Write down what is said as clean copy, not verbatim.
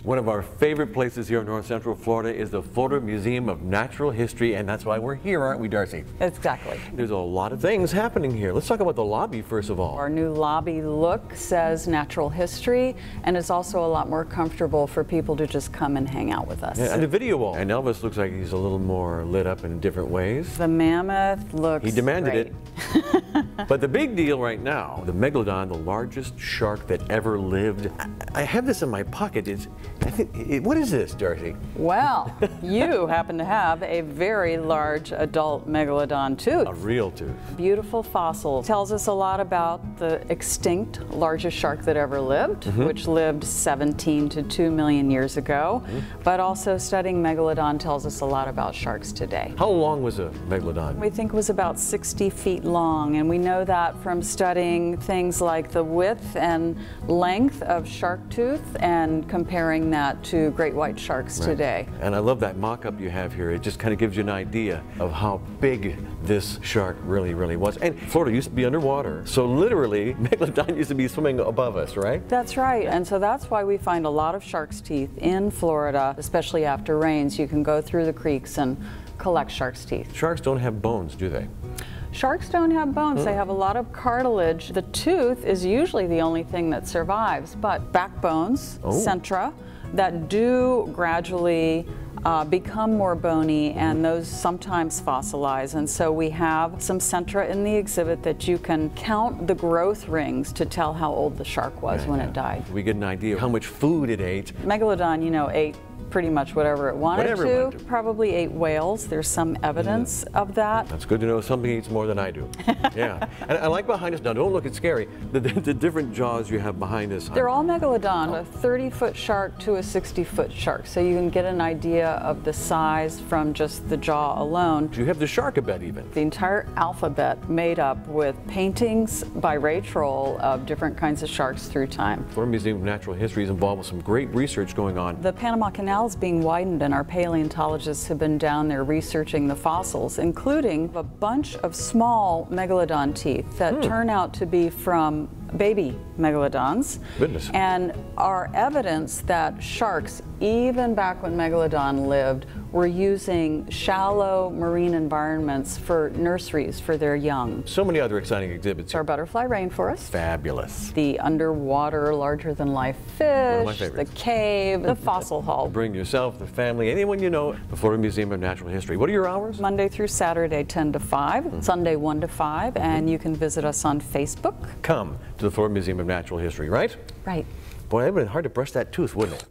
One of our favorite places here in North Central Florida is the Florida Museum of Natural History, and that's why we're here, aren't we, Darcy? Exactly. There's a lot of things happening here. Let's talk about the lobby first of all. Our new lobby look says natural history, and is also a lot more comfortable for people to just come and hang out with us. Yeah, and the video wall. And Elvis looks like he's a little more lit up in different ways. The mammoth looks He demanded great. it. But the big deal right now, the Megalodon, the largest shark that ever lived. I have this in my pocket. What is this, Darcy? Well, you happen to have a very large adult Megalodon tooth. A real tooth. Beautiful fossil. Tells us a lot about the extinct largest shark that ever lived, which lived 17 to 2 million years ago. But also studying Megalodon tells us a lot about sharks today. How long was a Megalodon? We think it was about 60 feet long, and we know that from studying things like the width and length of shark tooth and comparing that to great white sharks today. And I love that mock-up you have here. It just kind of gives you an idea of how big this shark really was. And Florida used to be underwater, so literally Megalodon used to be swimming above us, right? That's right, and so that's why we find a lot of shark's teeth in Florida, especially after rains. You can go through the creeks and collect shark's teeth. Sharks don't have bones, do they? Sharks don't have bones. They have a lot of cartilage. The tooth is usually the only thing that survives, but backbones, centra, that do gradually become more bony, and those sometimes fossilize. And so we have some centra in the exhibit that you can count the growth rings to tell how old the shark was when it died. We get an idea of how much food it ate. Megalodon, you know, ate pretty much whatever it wanted to. Probably ate whales. There's some evidence of that. That's good to know something eats more than I do. Yeah. And I like behind us, now don't look, it's scary, the different jaws you have behind us. They're all Megalodon, a 30-foot shark to a 60-foot shark. So you can get an idea of the size from just the jaw alone. You have the sharkabet even. The entire alphabet made up with paintings by Ray Troll of different kinds of sharks through time. Florida Museum of Natural History is involved with some great research going on. The Panama Canal is being widened, and our paleontologists have been down there researching the fossils, including a bunch of small Megalodon teeth that turn out to be from baby Megalodons. Goodness. And are evidence that sharks, even back when Megalodon lived, were using shallow marine environments for nurseries for their young. So many other exciting exhibits. Our butterfly rainforest. Fabulous. The underwater larger-than-life fish, the cave, the fossil hall. Bring yourself, the family, anyone you know, the Florida Museum of Natural History. What are your hours? Monday through Saturday, 10 to 5, Sunday, 1 to 5, and you can visit us on Facebook. Come to the Florida Museum of Natural History, right? Right. Boy, it would have been hard to brush that tooth, wouldn't it?